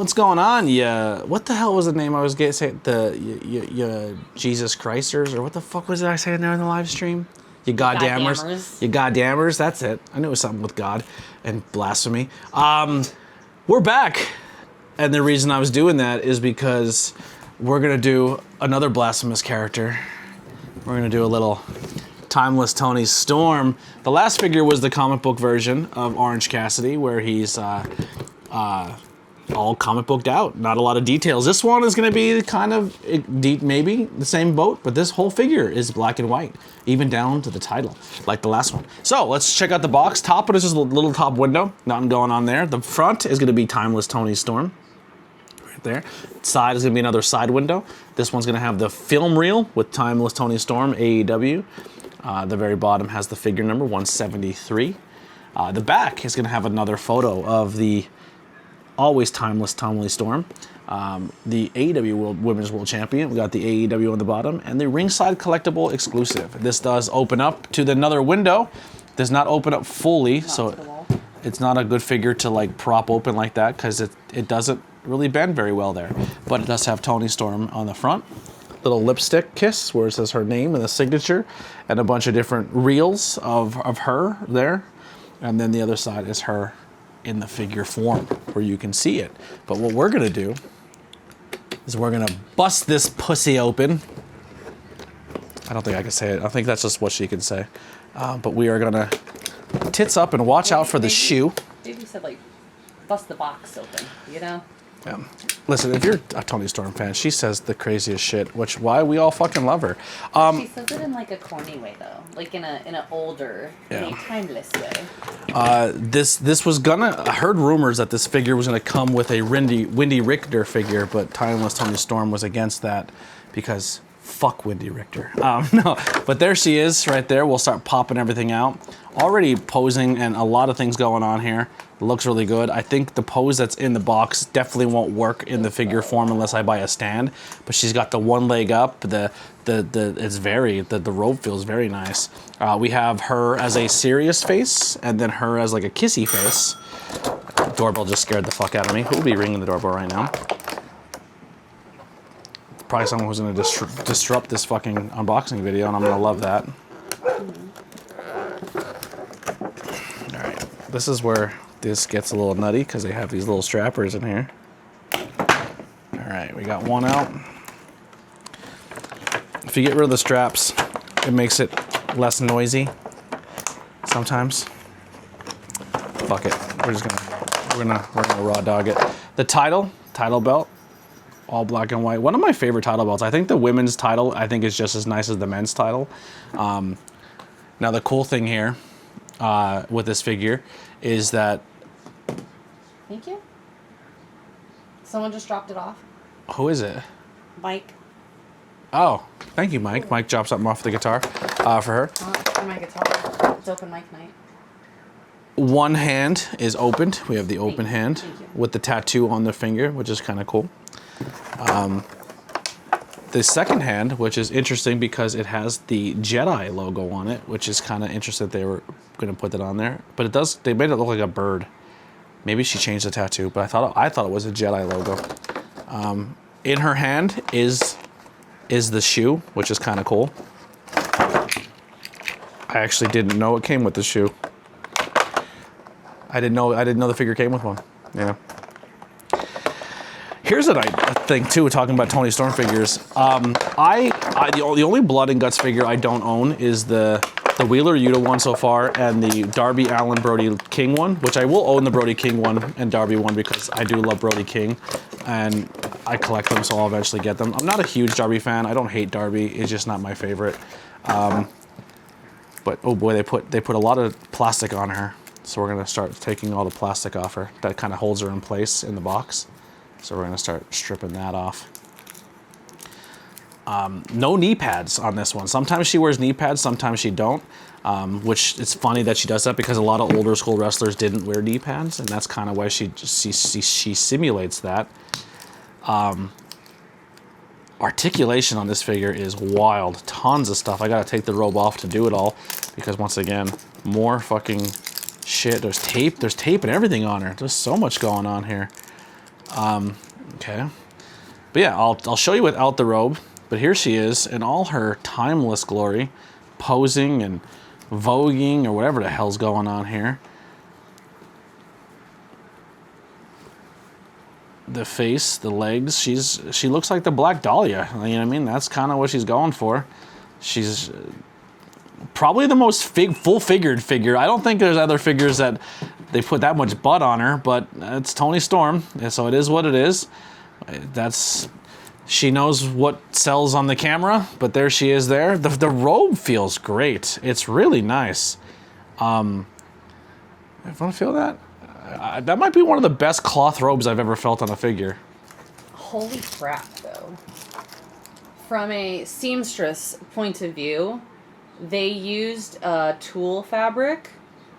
What's going on? Yeah, what the hell was the name I was getting? Say Jesus Christers, or what the fuck was it I saying there in the live stream? You goddammers. You goddammers. That's it. I knew it was something with God and blasphemy. We're back, and the reason I was doing that is because we're gonna do another blasphemous character. We're gonna do a little Timeless Toni Storm. The last figure was the comic book version of Orange Cassidy, where he's all comic booked out. Not a lot of details. This one is going to be kind of maybe the same boat, but this whole figure is black and white, even down to the title, like the last one. So let's check out the box. Top of it is just a little top window. Nothing going on there. The front is going to be Timeless Toni Storm. Right there. Side is going to be another side window. This one's going to have the film reel with Timeless Toni Storm, AEW. The very bottom has the figure number 173. The back is going to have another photo of the always timeless Toni Storm, the AEW Women's World Champion. We got the AEW on the bottom, and the Ringside collectible exclusive. This does open up to another window. Does not open up fully, so it's not a good figure to like prop open like that because it doesn't really bend very well there. But it does have Toni Storm on the front. Little lipstick kiss where it says her name and the signature, and a bunch of different reels of her there. And then the other side is her in the figure form where you can see it. But what we're gonna do is we're gonna bust this pussy open. I don't think I can say it. I think that's just what she can say. But we are gonna tits up and watch out for the shoe. Maybe said like bust the box open, you know? Yeah. Listen, if you're a Toni Storm fan, she says the craziest shit, which why we all fucking love her. She says it in like a corny way though, like in a older, in a timeless way. This was gonna. I heard rumors that this figure was gonna come with a Wendy Richter figure, but Timeless Toni Storm was against that because fuck Wendy Richter. No, but there she is right there. We'll start popping everything out. Already posing and a lot of things going on here. Looks really good. I think the pose that's in the box definitely won't work in the figure form unless I buy a stand. But she's got the one leg up. The robe feels very nice. We have her as a serious face, and then her as like a kissy face. Doorbell just scared the fuck out of me. Who will be ringing the doorbell right now? Probably someone who's gonna disrupt this fucking unboxing video, and I'm gonna love that. All right, this is where this gets a little nutty because they have these little strappers in here. All right, we got one out. If you get rid of the straps, it makes it less noisy sometimes. Fuck it. We're gonna raw dog it. The title belt, all black and white. One of my favorite title belts. I think the women's title is just as nice as the men's title. Now the cool thing here with this figure is that. Thank you. Someone just dropped it off. Who is it? Mike. Oh, thank you, Mike. Mike dropped something off the guitar for her. For my guitar. It's open mic night. One hand is opened. We have the open hand with the tattoo on the finger, which is kind of cool. The second hand, which is interesting because it has the Jedi logo on it, which is kind of interesting that they were going to put that on there. But it does. They made it look like a bird. Maybe she changed the tattoo, but I thought it was a Jedi logo. In her hand is the shoe, which is kind of cool. I actually didn't know it came with the shoe. I didn't know the figure came with one. Yeah. Here's a thing too. Talking about Toni Storm figures, the only Blood and Guts figure I don't own is the Wheeler Yuta one so far, and the Darby Allin Brody King one, which I will own the Brody King one and Darby one because I do love Brody King, and I collect them, so I'll eventually get them. I'm not a huge Darby fan. I don't hate Darby. It's just not my favorite. But oh boy, they put a lot of plastic on her, so we're gonna start taking all the plastic off her. That kind of holds her in place in the box. So we're gonna start stripping that off. No knee pads on this one. Sometimes she wears knee pads, sometimes she don't. Which it's funny that she does that because a lot of older school wrestlers didn't wear knee pads, and that's kind of why she simulates that. Articulation on this figure is wild. Tons of stuff. I gotta take the robe off to do it all because once again, more fucking shit. There's tape and everything on her. There's so much going on here. Okay. But yeah, I'll show you without the robe. But here she is in all her timeless glory, posing and voguing or whatever the hell's going on here. The face, the legs, she looks like the Black Dahlia. You know what I mean? That's kind of what she's going for. She's probably the most full-figured figure. I don't think there's other figures that they put that much butt on her, but it's Toni Storm, so it is what it is. She knows what sells on the camera, but there she is there. The robe feels great. It's really nice. If I want to feel that, that might be one of the best cloth robes I've ever felt on a figure. Holy crap, though. From a seamstress point of view, they used a tulle fabric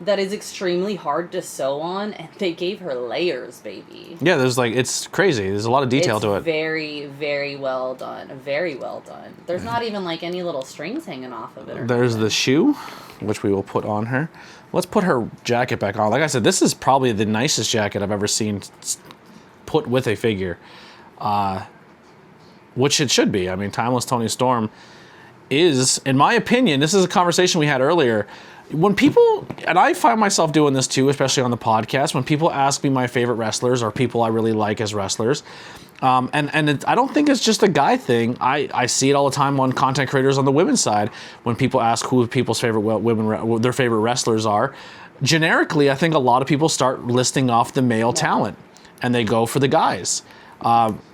that is extremely hard to sew on, and they gave her layers, baby. Yeah, it's crazy. There's a lot of detail to it. Very, very well done. Very well done. There's not even like any little strings hanging off of it. There's the shoe, which we will put on her. Let's put her jacket back on. Like I said, this is probably the nicest jacket I've ever seen put with a figure, which it should be. I mean, Timeless Toni Storm is, in my opinion, this is a conversation we had earlier. When people, and I find myself doing this too, especially on the podcast, when people ask me my favorite wrestlers or people I really like as wrestlers, I don't think it's just a guy thing. I see it all the time on content creators on the women's side. When people ask who people's favorite their favorite wrestlers are, generically, I think a lot of people start listing off the male talent, and they go for the guys.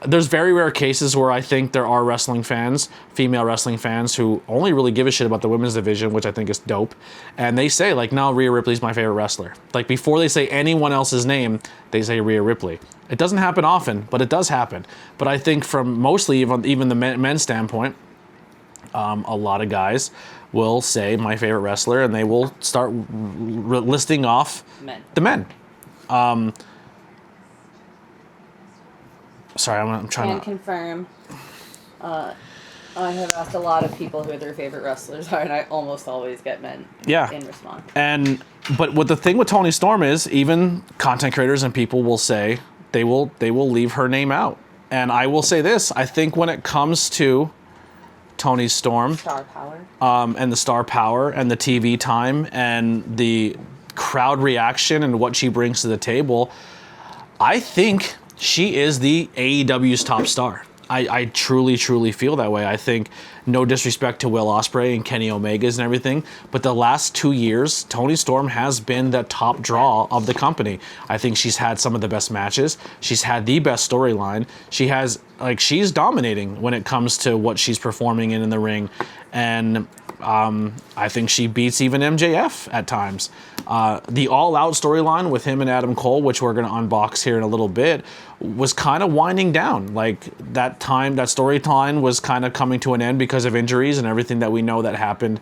There's very rare cases where I think there are wrestling fans, female wrestling fans, who only really give a shit about the women's division, which I think is dope. And they say, like, no, Rhea Ripley's my favorite wrestler. Like, before they say anyone else's name, they say Rhea Ripley. It doesn't happen often, but it does happen. But I think from mostly even the men's standpoint, a lot of guys will say my favorite wrestler, and they will start listing off the men. Sorry, I'm trying to confirm. I have asked a lot of people who their favorite wrestlers are, and I almost always get men in response. But what the thing with Toni Storm is, even content creators and people will say they will leave her name out. And I will say this: I think when it comes to Toni Storm, star power, and the star power, and the TV time, and the crowd reaction, and what she brings to the table, I think she is the AEW's top star. I truly, truly feel that way. I think, no disrespect to Will Ospreay and Kenny Omegas and everything, but the last 2 years, Toni Storm has been the top draw of the company. I think she's had some of the best matches. She's had the best storyline. She's dominating when it comes to what she's performing in the ring. And I think she beats even MJF at times. The all-out storyline with him and Adam Cole, which we're going to unbox here in a little bit, was kind of winding down. Like, that storyline was kind of coming to an end because of injuries and everything that we know that happened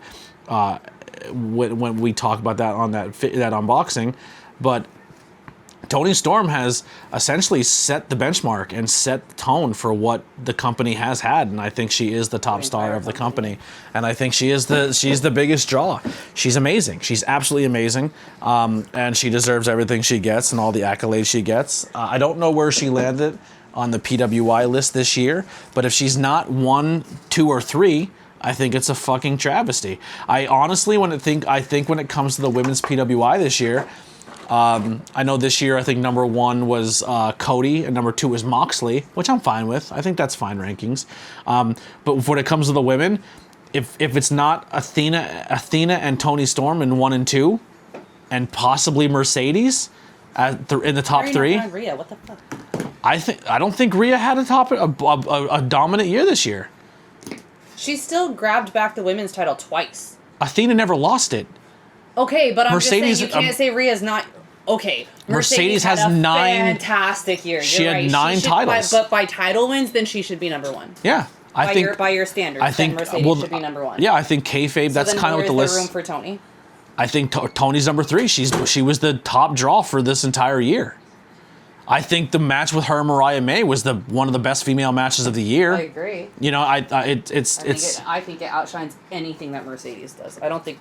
when we talk about that on that unboxing. But Toni Storm has essentially set the benchmark and set the tone for what the company has had, and I think she is the top star of the company. And I think she's the biggest draw. She's amazing. She's absolutely amazing, and she deserves everything she gets and all the accolades she gets. I don't know where she landed on the PWI list this year, but if she's not 1, 2, or 3, I think it's a fucking travesty. I honestly, when it comes to the women's PWI this year, I know this year I think number 1 was Cody and number 2 was Moxley, which I'm fine with. I think that's fine rankings. But when it comes to the women, if it's not Athena and Toni Storm in 1 and 2, and possibly Mercedes in the top 3. Rhea? What the fuck? I don't think Rhea had a dominant year this year. She still grabbed back the women's title twice. Athena never lost it. Okay, but Mercedes, just saying you can't say Rhea's not. Okay, Mercedes has had a 9 fantastic year. She You're had right. 9 titles. But by title wins, then she should be number 1. Yeah, by your standards, I think Mercedes should be number 1. Yeah, I think kayfabe. That's kind of what the list. Where's the room for Toni? I think Toni's number 3. She was the top draw for this entire year. I think the match with her and Mariah May was one of the best female matches of the year. I agree. You know, I think it outshines anything that Mercedes does. I don't think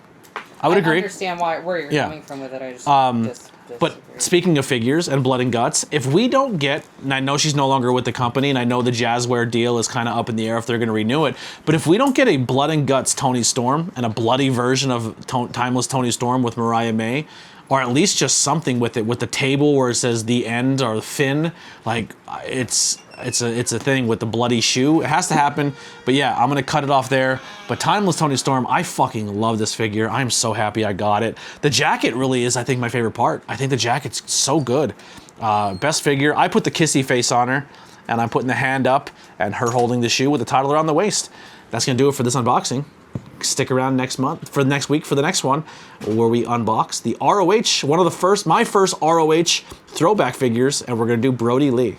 I would agree. understand where you're Yeah. coming from with it. I just But speaking of figures and blood and guts, if we don't get, and I know she's no longer with the company, and I know the Jazzware deal is kind of up in the air if they're going to renew it, but if we don't get a blood and guts Toni Storm and a bloody version of Timeless Toni Storm with Mariah May, or at least just something with it, with the table where it says the end or the fin, like it's a thing with the bloody shoe. It has to happen. But yeah, I'm gonna cut it off there. But Timeless Toni Storm, I fucking love this figure. I'm so happy I got it. The jacket really is, I think, my favorite part. I think the jacket's so good. Best figure. I put the kissy face on her, and I'm putting the hand up and her holding the shoe with the title around the waist. That's gonna do it for this unboxing. Stick around next month, for the next week, for the next one, where we unbox the ROH, my first ROH throwback figures, and we're gonna do Brody Lee.